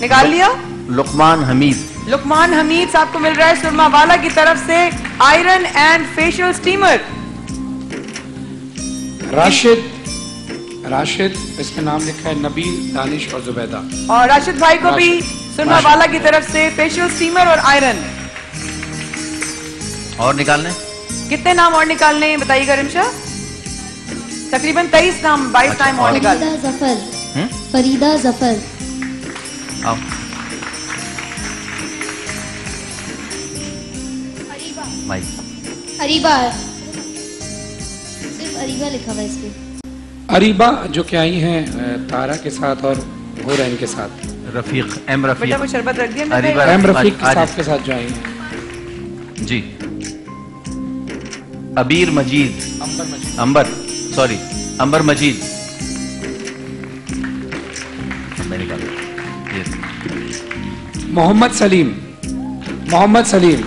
نکال لیا. لقمان حمید. لقمان حمید صاحب کو مل رہا ہے سرما والا کی طرف سے iron and facial steamer. Rashid, اس میں نام لکھا ہے نبیل, دانش اور زبیدہ. اور راشد بھائی کو بھی سرما والا کی طرف سے فیشل سٹیمر اور آئرن. اور نکالنے کتنے نام اور نکالنے ہیں بتائیے گا رمشا. تقریباً 23 نام, 22 نام اور نکال. فریدہ ظفر. فریدہ ظفر. آؤ. اریبا. صرف اریبا لکھا ہوا ہے اس پہ. اریبا جو کہ آئی ہیں تارا کے ساتھ اور حورین کے ساتھ. رفیق, ایم رفیق. بیٹا وہ شربت رکھ دیا. ایم رفیق صاحب کے ساتھ جو آئی ہیں. جی. ابیر مجید. امبر, سوری, امبر مجید. میں نکال. محمد سلیم. محمد سلیم.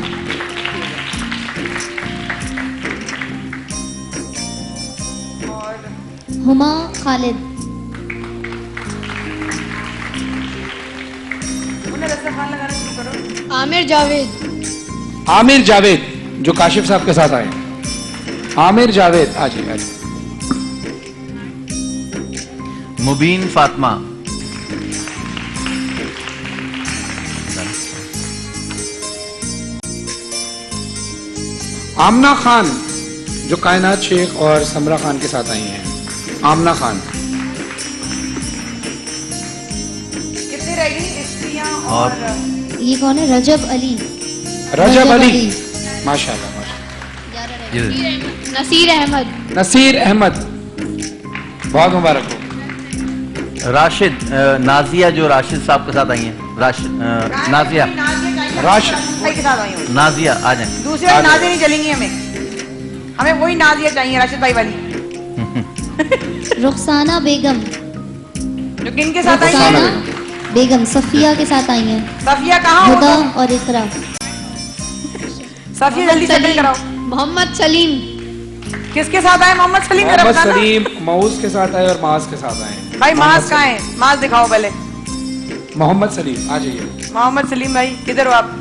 ہما خالد. عامر جاوید. عامر جاوید جو کاشف صاحب کے ساتھ آئے. عامر جاوید آ جائیے. مبین فاطمہ. आमना खान जो कायनात शेख और समरा खान के साथ आई हैं, आमना खान। कितने रह गई स्त्रियां और ये कौन है? रजब अली। रजब अली, माशाल्लाह माशाल्लाह। नसीर अहमद। नसीर अहमद, बहुत मुबारक हो। राशिद, नाजिया जो राशिद साहब के साथ आई हैं, नाजिया, राशिद भाई के साथ आई हूँ। नाजिया आ जाए। दूसरे वाली नाजिया नहीं चलेंगी हमें, हमें वही नाजिया चाहिए, राशिद भाई वाली। रुखसाना बेगम। जो किन के साथ आई है? रुखसाना बेगम सफिया के साथ आई हैं। सफिया कहाँ हो? हुदा और इकरा। सफिया जल्दी सेटल कराओ। मोहम्मद सलीम। किसके साथ आए? मोहम्मद सलीम। मोहम्मद सलीम मऊज के साथ आए और माज के साथ आए। भाई माज कहाँ है? माज दिखाओ पहले। मोहम्मद सलीम आ जाइए। मोहम्मद सलीम भाई किधर हो आप?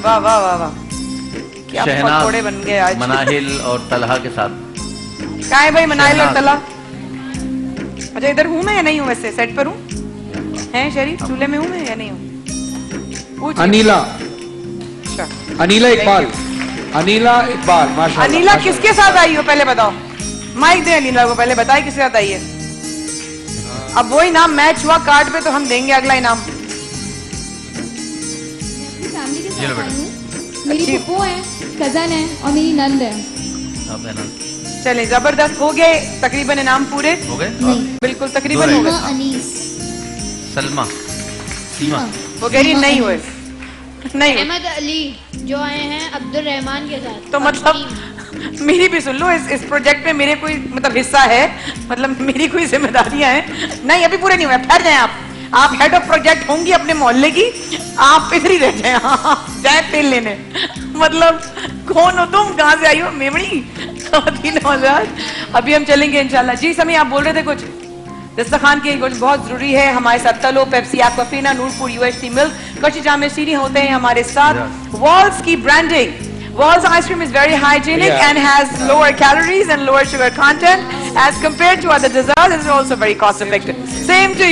वाह वाह वाह वाह, क्या पकौड़े बन गए आज। मनाहिल और तलहा के साथ। कहाँ है भाई मनाहिल और तलहा? अच्छा इधर हूँ मैं या नहीं हूँ? वैसे सेट पर हूँ हैं शरीफ? चूल्हे में हूँ मैं या नहीं हूँ? अनीला, अनीला इकबाल, अनीला इकबाल माशाल्लाह। अनीला किसके साथ आई हो पहले बताओ? माइक दे अनीला को, पहले बताए किसके साथ आई है। अब वही नाम मैच हुआ कार्ड पे तो हम देंगे अगला इनाम। मेरी फूफू है, कजन है और मेरी नंद है। चले जबरदस्त, हो गए तकरीबन इनाम पूरे। हो गए? बिल्कुल तकरीबन हो गए। सलमा, सीमा, वो कह रही नहीं हुए, नहीं हुए। अहमद अली जो आए हैं अब्दुल रहमान के साथ। तो मतलब मेरी भी सुन लो, इस प्रोजेक्ट में मेरे कोई मतलब हिस्सा है, मतलब मेरी कोई जिम्मेदारियां हैं? नहीं अभी पूरे नहीं हुए, ठहर जाएं आप हेड ऑफ प्रोजेक्ट होंगी अपने मोहल्ले की, आप इधर ही रह जाए, जाए तेल लेने। मतलब कौन हो तुम, कहाँ से आई हो? मेमड़ी 3000। अभी हम चलेंगे इंशाल्लाह। जी समी आप बोल रहे थे कुछ? दस्तरखान की कुछ बहुत जरूरी है हमारे साथ। तलो, Pepsi, Aquafina, Noorpur, UST milk, कच्ची जामे सीरी होते हैं हमारे साथ। वॉल्स की branding, Walls ice cream is very hygienic and has lower calories and lower sugar content as compared to other desserts. It's also very cost effective. Same to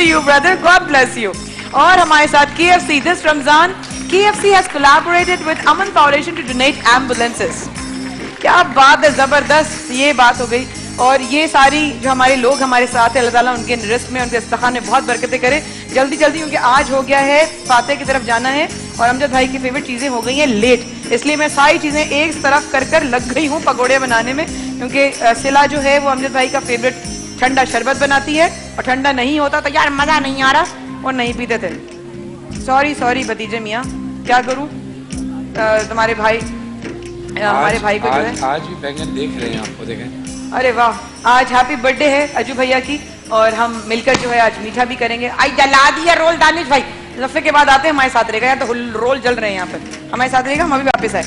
you brother, God bless you. और हमारे साथ KFC this Ramzan, KFC has collaborated with Aman Foundation to donate ambulances. क्या बात है, जबरदस्त ये बात हो गई। और ये सारी जो हमारे लोग हमारे साथ है, अल्लाह ताला उनके रिस्क में, उनके दस्तरखान में बहुत बरकतें करे। जल्दी जल्दी क्योंकि आज हो गया है फाते की तरफ जाना है और अमजद भाई की फेवरेट चीजें हो गई हैं लेट, इसलिए मैं सारी चीजें एक तरफ कर लग गई हूँ पकौड़े बनाने में। क्योंकि सिला जो है वो अमजद भाई का फेवरेट ठंडा शरबत बनाती है और ठंडा नहीं होता तो यार मजा नहीं आ रहा और नहीं पीते थे। सॉरी भतीजे मियाँ, क्या करूँ? तुम्हारे भाई हमारे भाई को जो है आज भी बैंगन देख रहे हैं, आपको देखें। अरे वाह, आज हैप्पी बर्थडे है अजू भैया की और हम मिलकर जो है आज मीठा भी करेंगे। आई जला दिया रोल दानिश भाई, लफे के बाद आते हैं हमारे साथ रहेगा, या तो रोल जल रहे हैं यहाँ पर, हमारे साथ रहेगा, हम अभी वापस आए।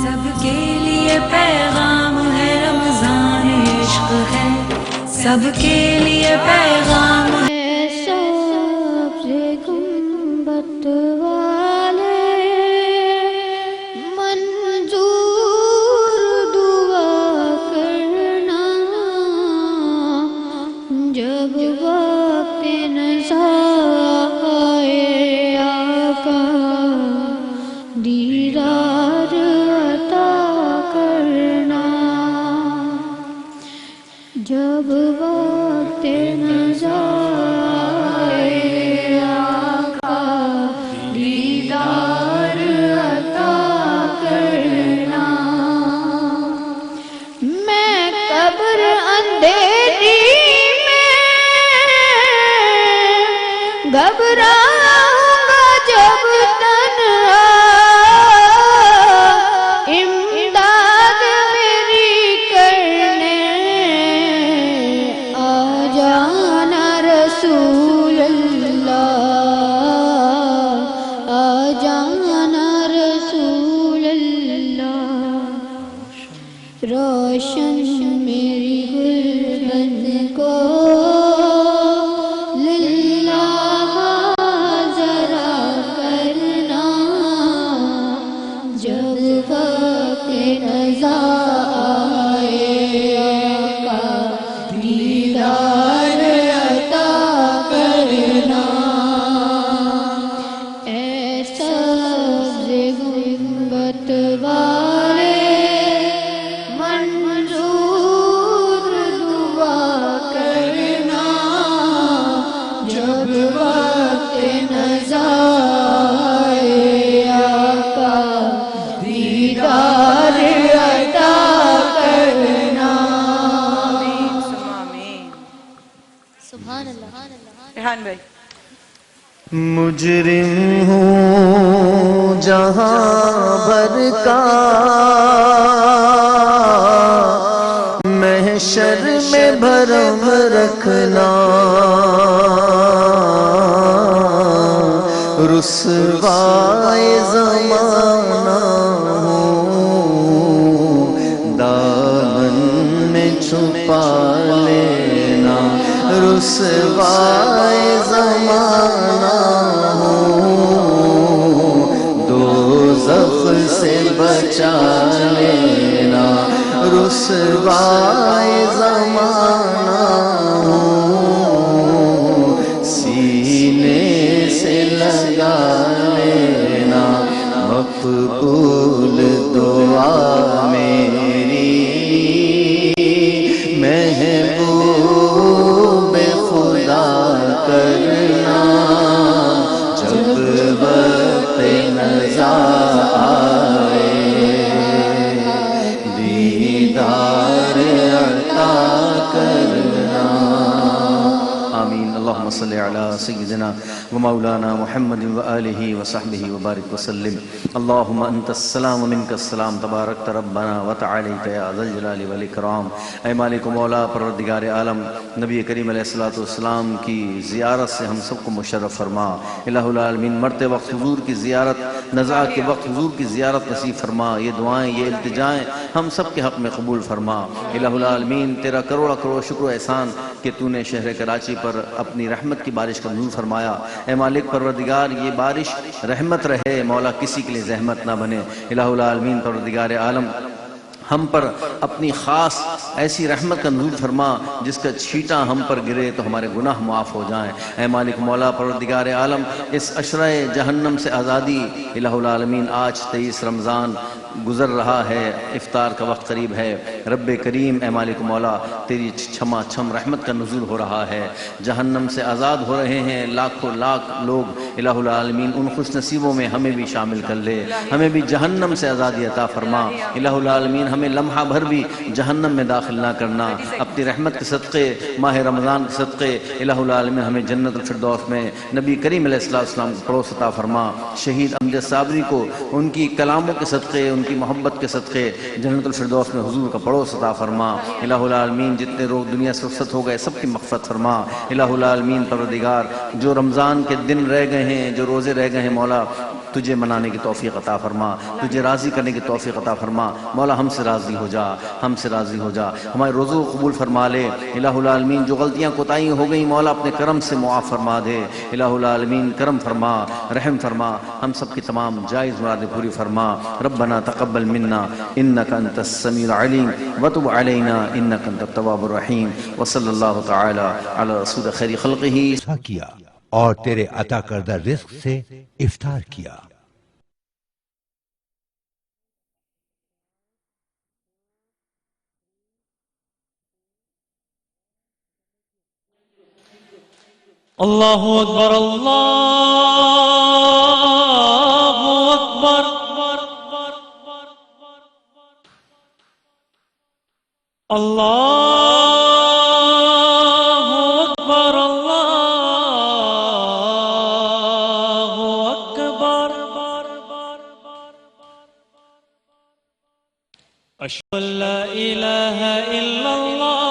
सबके लिए पैगाम है रमजान इश्क है, सबके लिए पैगाम है। जब مجرم ہوں جہاں بھر کا محشر میں بھرم رکھنا رسوائے زمانہ ہوں دامن میں چھپا لینا رسوائے زمانہ ہوں دوزخ سے بچا لینا رسوائے زمانہ ہوں سینے سے لگا لینا مقبول دعا میری محبوب خدا کرنا جب وقت نزا آئے دیدار عطا کرنا آمین اللہم صلی علی سیدنا ومولانا محمد وآلہ وصحبہ وبارک وسلم اللہم انت السلام ومنک السلام تبارکت ربنا وتعالیت یا ذا الجلال والاکرام اے مالک و مولا پروردگار عالم نبی کریم علیہ السلام کی زیارت سے ہم سب کو مشرف فرما الہ العالمین مرتے وقت حضور کی زیارت نزاع کے وقت حضور کی زیارت نصیب فرما یہ دعائیں یہ التجائیں ہم سب کے حق میں قبول فرما الہ العالمین تیرا کروڑا کروڑ شکر و احسان کہ تو نے شہر کراچی پر اپنی رحمت کی بارش کا نزول فرمایا اے مالک پروردگار یہ بارش رحمت رہے مولا کسی کے لیے زحمت نہ بنے الہ العالمین پروردگار عالم ہم پر اپنی خاص ایسی رحمت کا نزول فرما جس کا چھیٹا ہم پر گرے تو ہمارے گناہ معاف ہو جائیں اے مالک مولا پروردگار عالم اس عشرہ جہنم سے آزادی الہ العالمین آج 23 رمضان گزر رہا ہے افطار کا وقت قریب ہے رب کریم اے مالک مولا تیری چھما چھم رحمت کا نزول ہو رہا ہے جہنم سے آزاد ہو رہے ہیں لاکھوں لاکھ لوگ الہ العالمین ان خوش نصیبوں میں ہمیں بھی شامل کر لے ہمیں بھی جہنم سے آزادی عطا فرما الہ العالمین ہمیں لمحہ بھر بھی جہنم میں داخل نہ کرنا اپنی رحمت کے صدقے ماہ رمضان کے صدقے الہ العالمین ہمیں جنت الفردوس میں نبی کریم علیہ السلام کو پڑوس عطا فرما شہید امجد صابری کو ان کی کلاموں کے صدقے ان کی محبت کے صدقے جنت الفردوس میں حضور کا پڑوس عطا فرما الہ العالمین جتنے لوگ دنیا سے رخصت ہو گئے سب کی مغفرت فرما الہ العالمین پروردگار جو رمضان کے دن رہ گئے ہیں جو روزے رہ گئے ہیں مولا تجھے منانے کی توفیق عطا فرما تجھے راضی کرنے کی توفیق عطا فرما مولا ہم سے راضی ہو جا ہم سے راضی ہو جا ہمارے روزوں کو قبول فرما لے الہ العالمین جو غلطیاں کوتاہیاں ہو گئیں مولا اپنے کرم سے معاف فرما دے الہ العالمین کرم فرما رحم فرما ہم سب کی تمام جائز مرادیں پوری فرما ربنا تقبل منا انک انت السمیع العلیم وتب علینا انک انت التواب الرحیم وصلی اللہ تعالی علی رسول خیر خلقہ کیا اور تیرے عطا کردہ رزق سے افطار کیا اللہ اکبر اشہد ان لا الہ الا اللہ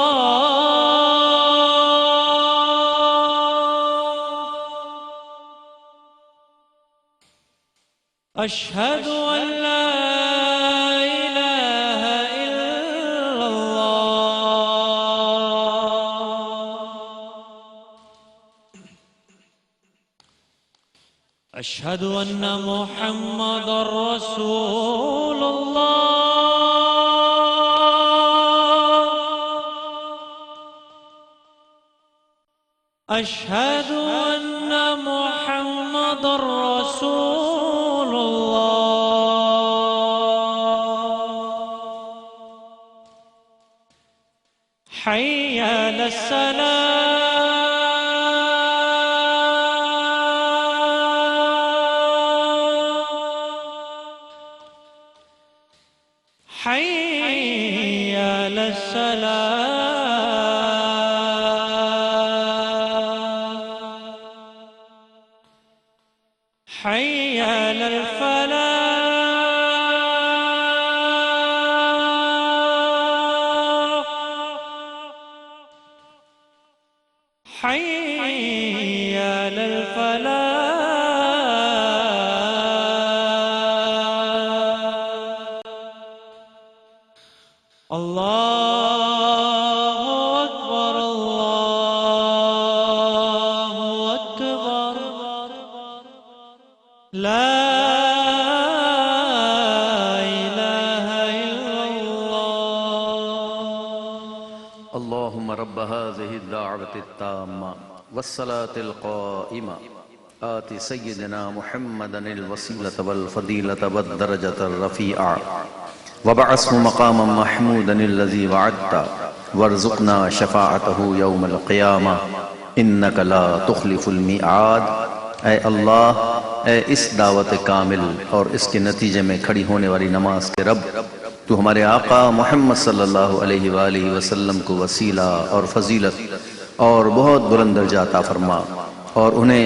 اشہد ان لا الہ الا اللہ اشہد ان محمد رسول اللہ اشہد ان محمد رسول اللہ حی علی الصلاة حی علی الصلاة حي على الفلاح حي على الفلاح الله أكبر الله أكبر لا إله إلا الله اللهم رب هذه الدعوة التامة والصلاة القائمة آت سيدنا محمدا الوسيلة والفضيلة والدرجة الرفيعة وبعثه مقاما محمودا الذي وعدت وارزقنا شفاعته يوم القيامة إنك لا تخلف الميعاد. اے اللہ، اے اس دعوت کامل اور اس کے نتیجے میں کھڑی ہونے والی نماز کے رب، تو ہمارے آقا محمد صلی اللہ علیہ وآلہ وسلم کو وسیلہ اور فضیلت اور بہت بلند درجہ عطا فرما، اور انہیں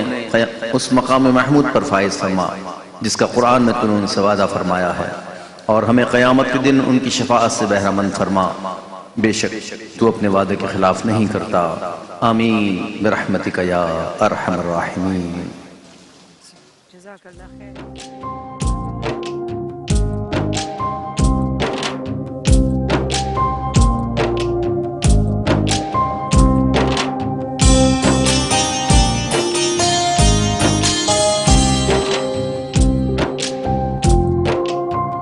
اس مقام محمود پر فائز فرما جس کا قرآن میں تو نے وعدہ فرمایا ہے، اور ہمیں قیامت کے دن ان کی شفاعت سے بہرہ مند فرما، بے شک تو اپنے وعدے کے خلاف نہیں کرتا. آمین برحمتک یا ارحم الراحمین. جزاک اللہ خیر.